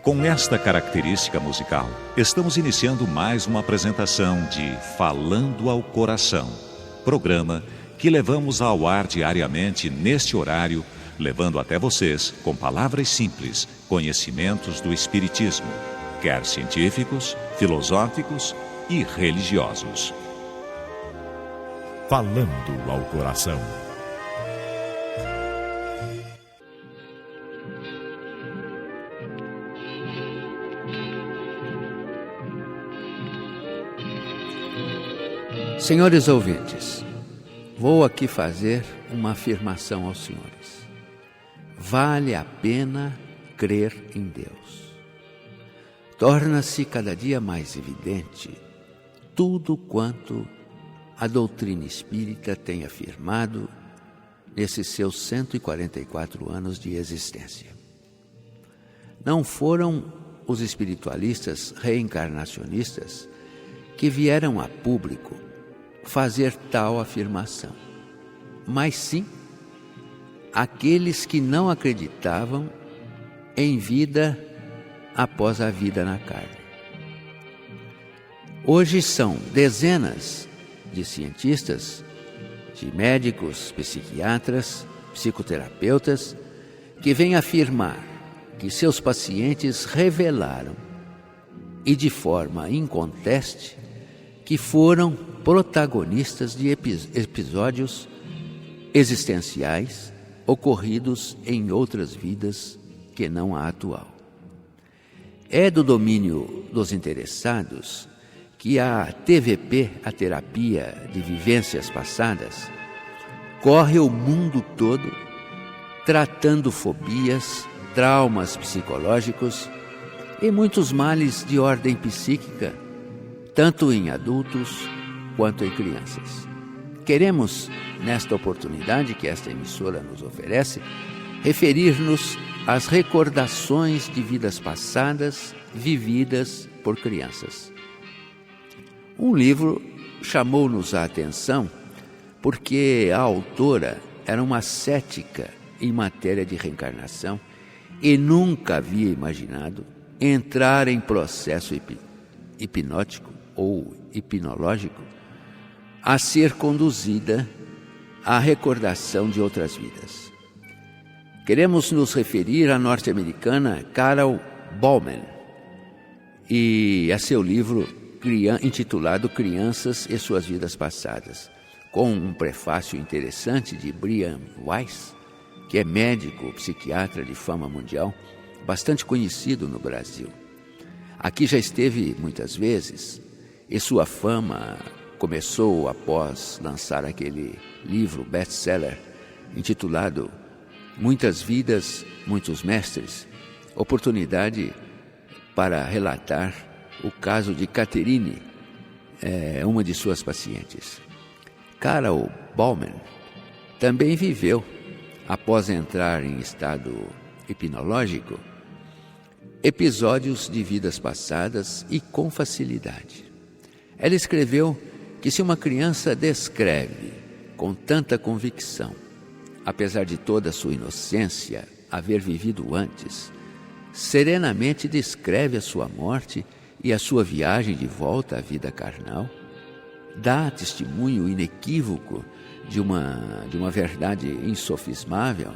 Com esta característica musical, estamos iniciando mais uma apresentação de Falando ao Coração, programa que levamos ao ar diariamente neste horário, levando até vocês, com palavras simples, conhecimentos do Espiritismo, quer científicos, filosóficos e religiosos. Falando ao Coração. Senhores ouvintes, vou aqui fazer uma afirmação aos senhores. Vale a pena crer em Deus. Torna-se cada dia mais evidente tudo quanto a doutrina espírita tem afirmado nesses seus 144 anos de existência. Não foram os espiritualistas reencarnacionistas que vieram a público fazer tal afirmação, mas sim aqueles que não acreditavam em vida após a vida na carne. Hoje são dezenas de cientistas, de médicos, psiquiatras, psicoterapeutas, que vêm afirmar que seus pacientes revelaram, e de forma inconteste, que foram protagonistas de episódios existenciais ocorridos em outras vidas que não a atual. É do domínio dos interessados que a TVP, a terapia de vivências passadas, corre o mundo todo tratando fobias, traumas psicológicos e muitos males de ordem psíquica, tanto em adultos quanto em crianças. Queremos, nesta oportunidade que esta emissora nos oferece, referir-nos às recordações de vidas passadas vividas por crianças. Um livro chamou-nos a atenção porque a autora era uma cética em matéria de reencarnação e nunca havia imaginado entrar em processo hipnótico ou hipnológico a ser conduzida à recordação de outras vidas. Queremos nos referir à norte-americana Carol Bauman e a seu livro intitulado Crianças e Suas Vidas Passadas, com um prefácio interessante de Brian Weiss, que é médico, psiquiatra de fama mundial, bastante conhecido no Brasil. Aqui já esteve muitas vezes e sua fama começou após lançar aquele livro best-seller intitulado Muitas Vidas, Muitos Mestres, oportunidade para relatar o caso de Catherine, uma de suas pacientes. Carol Bauman também viveu, após entrar em estado hipnológico, episódios de vidas passadas e com facilidade. Ela escreveu que se uma criança descreve com tanta convicção, apesar de toda a sua inocência haver vivido antes, serenamente descreve a sua morte e a sua viagem de volta à vida carnal, dá testemunho inequívoco de uma verdade insofismável.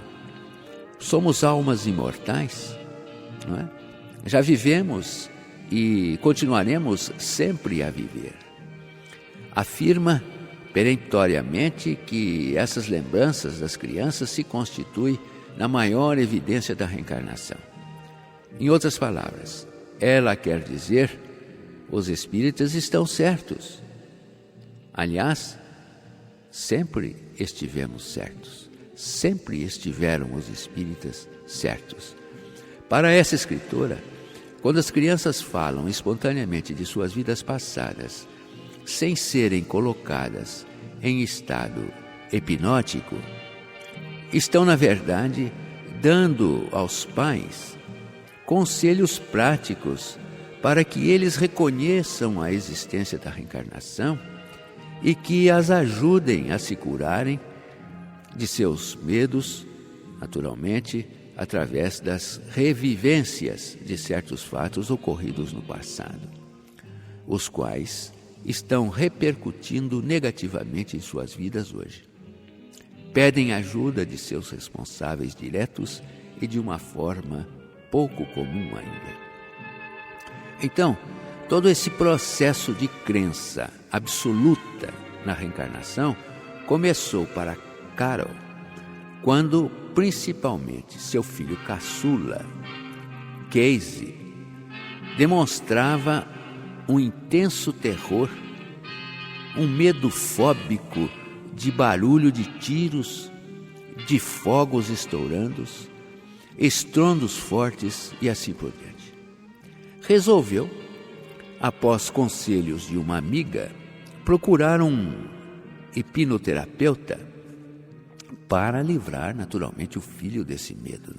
Somos almas imortais, não é? Já vivemos e continuaremos sempre a viver. Afirma peremptoriamente que essas lembranças das crianças se constituem na maior evidência da reencarnação. Em outras palavras, ela quer dizer, os espíritas estão certos. Aliás, sempre estivemos certos. Sempre estiveram os espíritas certos. Para essa escritora, quando as crianças falam espontaneamente de suas vidas passadas, sem serem colocadas em estado hipnótico, estão, na verdade, dando aos pais conselhos práticos para que eles reconheçam a existência da reencarnação e que as ajudem a se curarem de seus medos, naturalmente, através das revivências de certos fatos ocorridos no passado, os quais estão repercutindo negativamente em suas vidas hoje. Pedem ajuda de seus responsáveis diretos e de uma forma pouco comum ainda. Então, todo esse processo de crença absoluta na reencarnação começou para Carol quando, principalmente, seu filho caçula, Casey, demonstrava um intenso terror, um medo fóbico de barulho de tiros, de fogos estourando, estrondos fortes e assim por diante. Resolveu, após conselhos de uma amiga, procurar um hipnoterapeuta para livrar naturalmente o filho desse medo,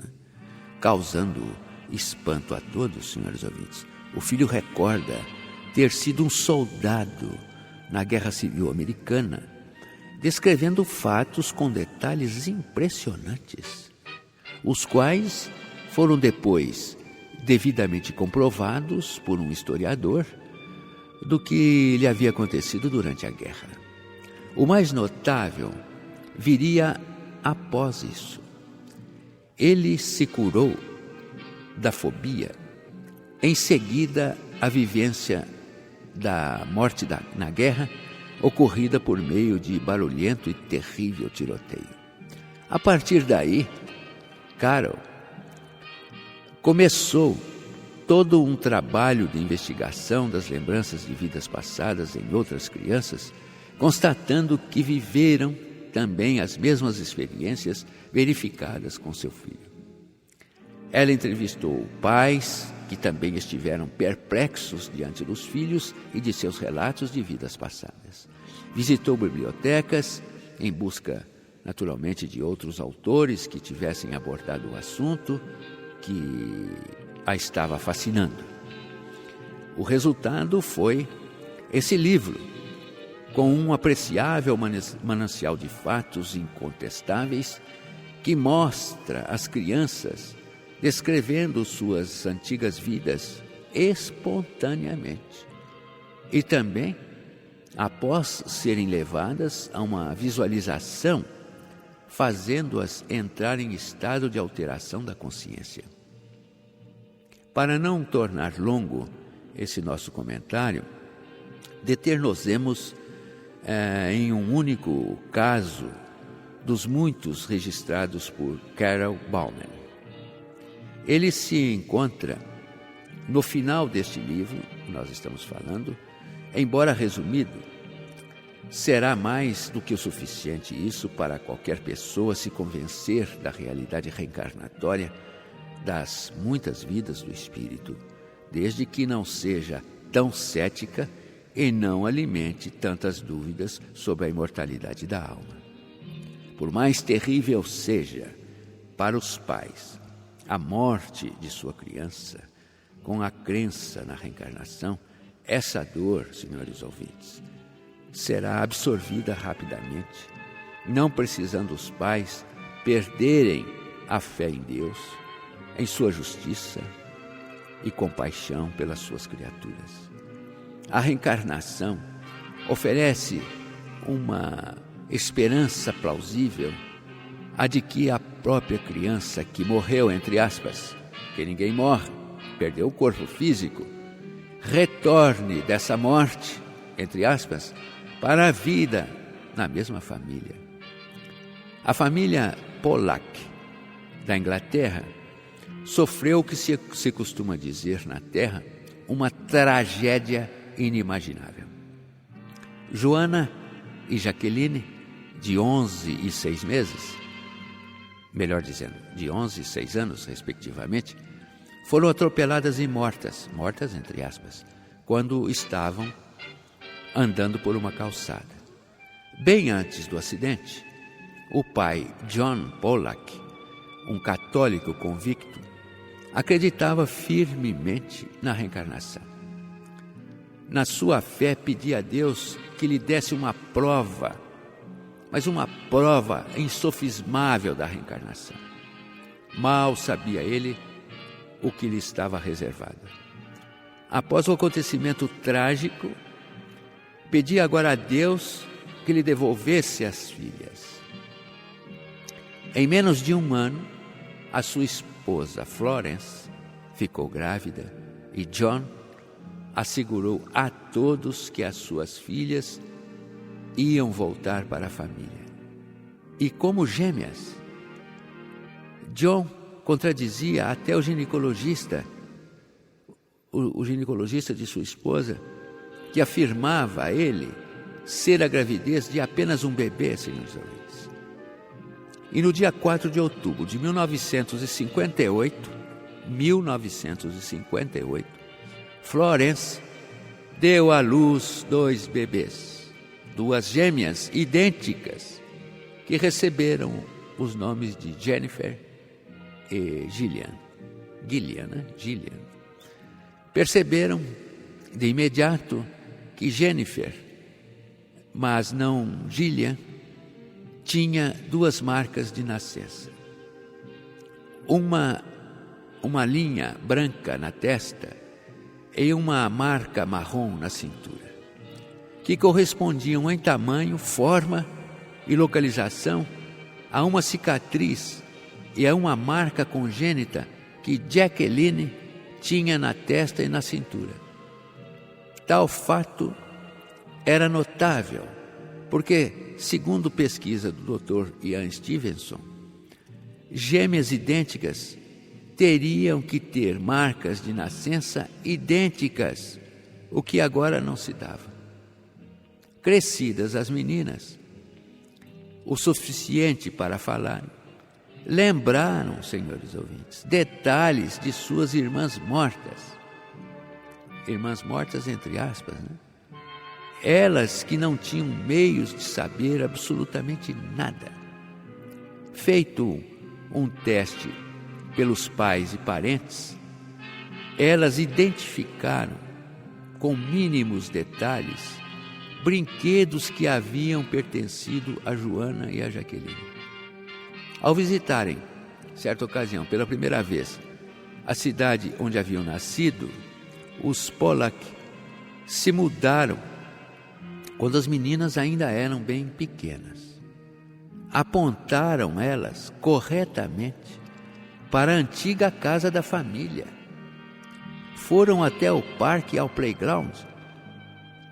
causando espanto a todos, senhores ouvintes. O filho recorda ter sido um soldado na Guerra Civil Americana, descrevendo fatos com detalhes impressionantes, os quais foram depois devidamente comprovados por um historiador do que lhe havia acontecido durante a guerra. O mais notável viria após isso. Ele se curou da fobia, em seguida a vivência da morte na guerra, ocorrida por meio de barulhento e terrível tiroteio. A partir daí, Carol começou todo um trabalho de investigação das lembranças de vidas passadas em outras crianças, constatando que viveram também as mesmas experiências verificadas com seu filho. Ela entrevistou pais que também estiveram perplexos diante dos filhos e de seus relatos de vidas passadas. Visitou bibliotecas em busca, naturalmente, de outros autores que tivessem abordado o assunto que a estava fascinando. O resultado foi esse livro, com um apreciável manancial de fatos incontestáveis que mostra as crianças descrevendo suas antigas vidas espontaneamente e também após serem levadas a uma visualização, fazendo-as entrar em estado de alteração da consciência. Para não tornar longo esse nosso comentário, deter-nos-emos em um único caso dos muitos registrados por Carol Bauman. Ele se encontra no final deste livro, que nós estamos falando, embora resumido, será mais do que o suficiente isso para qualquer pessoa se convencer da realidade reencarnatória das muitas vidas do espírito, desde que não seja tão cética e não alimente tantas dúvidas sobre a imortalidade da alma. Por mais terrível seja para os pais a morte de sua criança, com a crença na reencarnação, essa dor, senhores ouvintes, será absorvida rapidamente, não precisando os pais perderem a fé em Deus, em sua justiça e compaixão pelas suas criaturas. A reencarnação oferece uma esperança plausível, a de que a própria criança que morreu, entre aspas, que ninguém morre, perdeu o corpo físico, retorne dessa morte, entre aspas, para a vida na mesma família. A família Pollack, da Inglaterra, sofreu o que se costuma dizer na Terra, uma tragédia inimaginável. Joana e Jaqueline, de 11 e 6 meses, melhor dizendo, de 11 e 6 anos, respectivamente, foram atropeladas e mortas entre aspas, quando estavam andando por uma calçada. Bem antes do acidente, o pai John Pollack, um católico convicto, acreditava firmemente na reencarnação. Na sua fé, pedia a Deus que lhe desse uma prova, mas uma prova insofismável da reencarnação. Mal sabia ele o que lhe estava reservado. Após o acontecimento trágico, pedia agora a Deus que lhe devolvesse as filhas. Em menos de um ano, a sua esposa Florence ficou grávida e John assegurou a todos que as suas filhas iam voltar para a família. E como gêmeas, John contradizia até o ginecologista de sua esposa, que afirmava a ele ser a gravidez de apenas um bebê, senhores ouvintes. E no dia 4 de outubro de 1958, Florence deu à luz 2 bebês, 2 gêmeas idênticas, que receberam os nomes de Jennifer e Gillian. Gillian. Perceberam de imediato que Jennifer, mas não Gillian, tinha 2 marcas de nascença. Uma linha branca na testa e uma marca marrom na cintura, que correspondiam em tamanho, forma e localização a uma cicatriz e a uma marca congênita que Jacqueline tinha na testa e na cintura. Tal fato era notável, porque, segundo pesquisa do Dr. Ian Stevenson, gêmeas idênticas teriam que ter marcas de nascença idênticas, o que agora não se dava. Crescidas as meninas, o suficiente para falar, lembraram, senhores ouvintes, detalhes de suas irmãs mortas. Irmãs mortas entre aspas, né? Elas que não tinham meios de saber absolutamente nada. Feito um teste pelos pais e parentes, elas identificaram com mínimos detalhes brinquedos que haviam pertencido a Joana e a Jaqueline. Ao visitarem, certa ocasião, pela primeira vez, a cidade onde haviam nascido, os Pollack se mudaram quando as meninas ainda eram bem pequenas. Apontaram elas corretamente para a antiga casa da família. Foram até o parque e ao playground,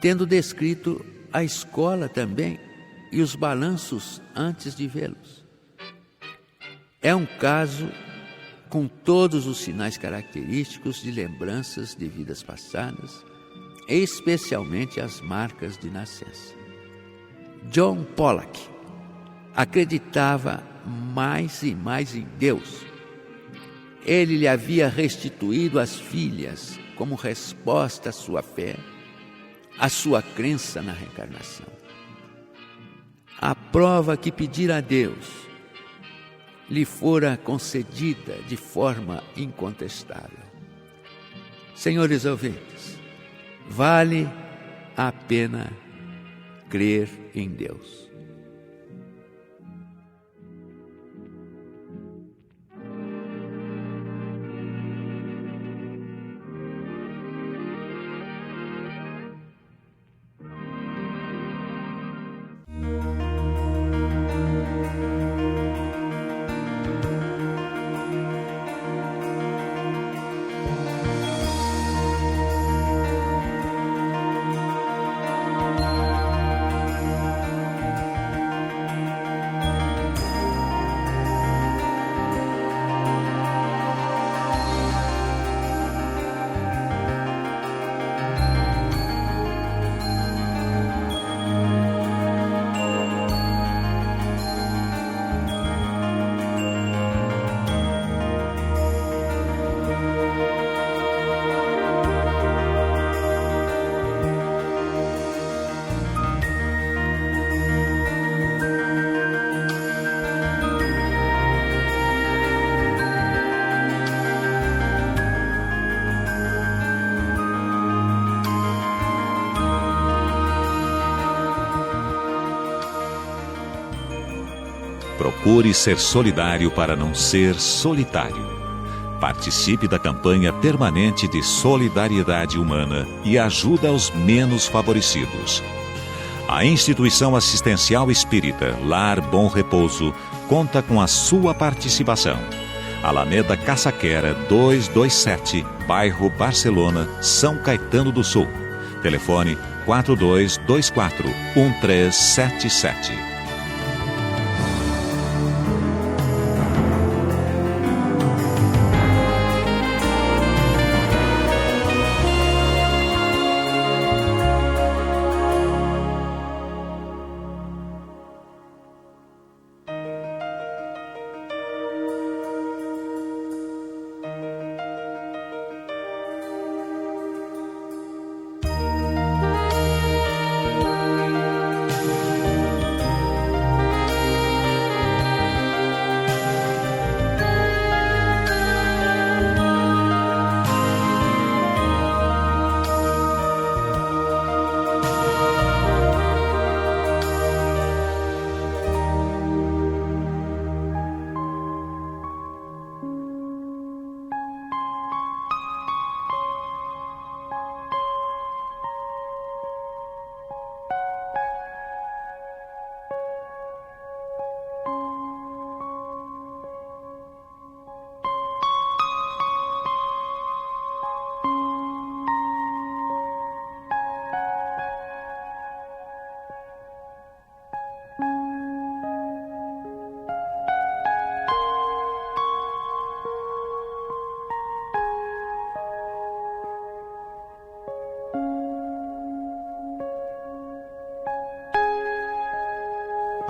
tendo descrito a escola também e os balanços antes de vê-los. É um caso com todos os sinais característicos de lembranças de vidas passadas, especialmente as marcas de nascença. John Pollack acreditava mais e mais em Deus. Ele lhe havia restituído as filhas como resposta à sua fé, à sua crença na reencarnação. A prova que pedira a Deus lhe fora concedida de forma incontestável. Senhores ouvintes, vale a pena crer em Deus. Procure ser solidário para não ser solitário. Participe da campanha permanente de solidariedade humana e ajuda aos menos favorecidos. A instituição assistencial espírita Lar Bom Repouso conta com a sua participação. Alameda Caçaquera 227, bairro Barcelona, São Caetano do Sul. Telefone 4224-1377.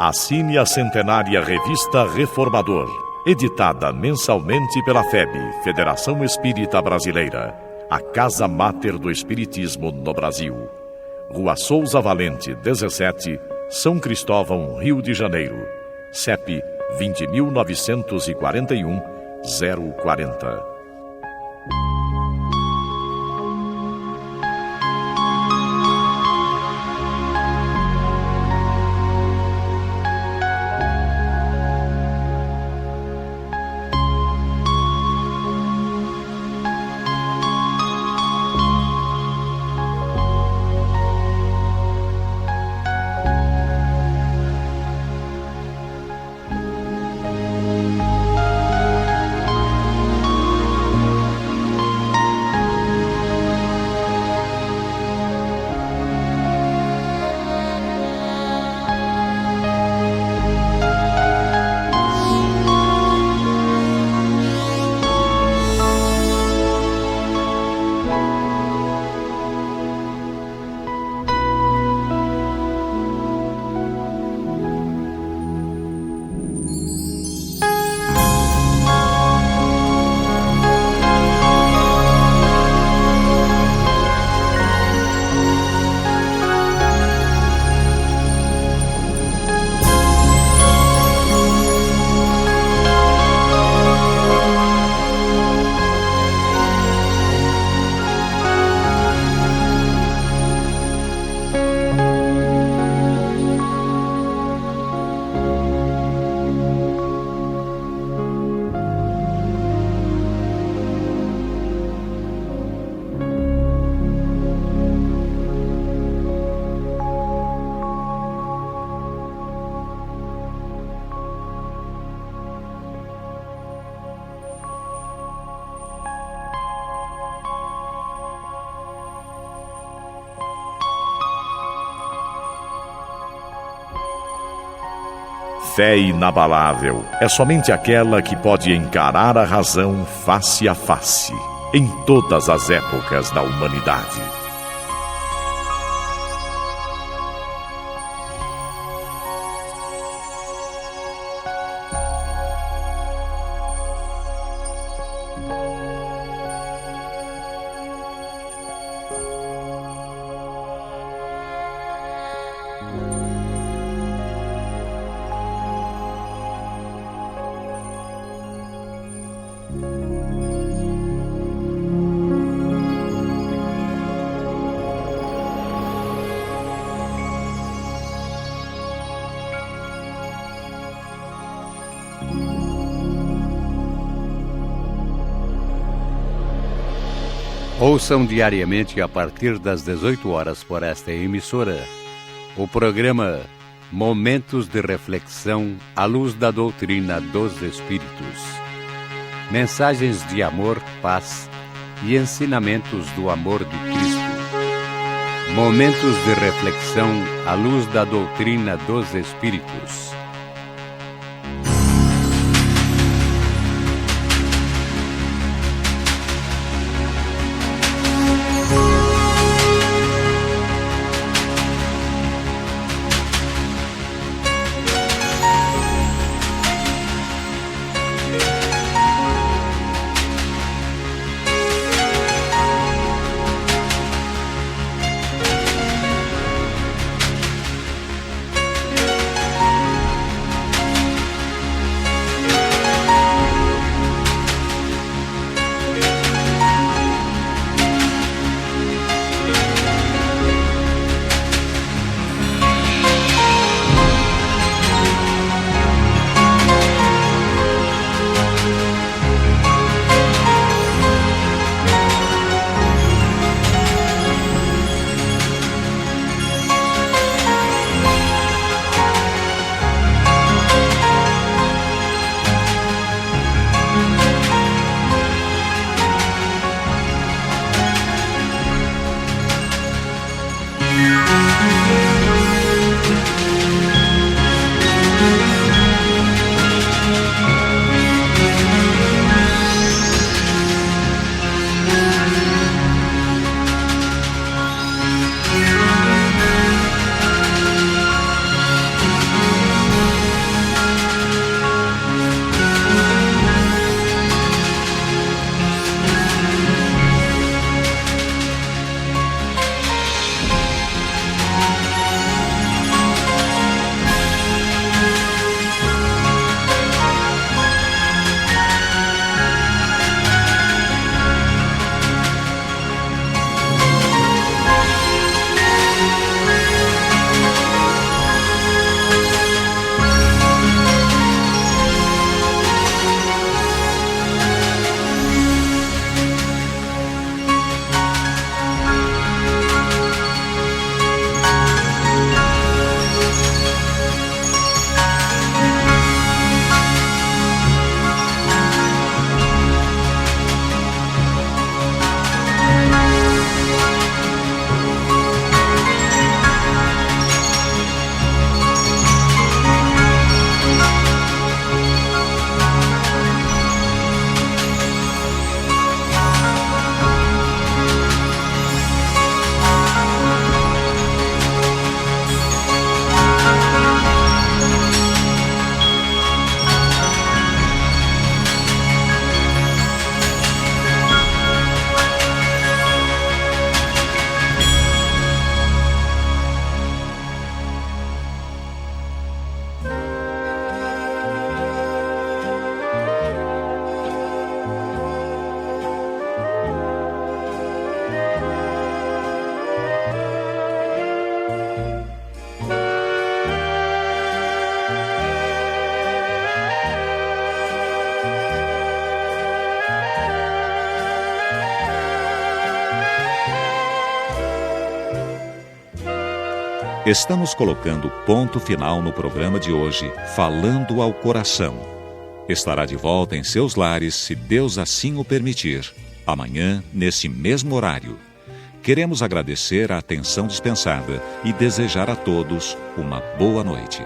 Assine a centenária Revista Reformador, editada mensalmente pela FEB, Federação Espírita Brasileira, a Casa Máter do Espiritismo no Brasil. Rua Souza Valente, 17, São Cristóvão, Rio de Janeiro. CEP 20.941 040. Fé inabalável é somente aquela que pode encarar a razão face a face, em todas as épocas da humanidade. Ouçam diariamente a partir das 18 horas por esta emissora o programa Momentos de Reflexão à luz da doutrina dos Espíritos. Mensagens de amor, paz e ensinamentos do amor de Cristo. Momentos de reflexão à luz da doutrina dos Espíritos. Estamos colocando ponto final no programa de hoje, Falando ao Coração. Estará de volta em seus lares, se Deus assim o permitir, amanhã, nesse mesmo horário. Queremos agradecer a atenção dispensada e desejar a todos uma boa noite.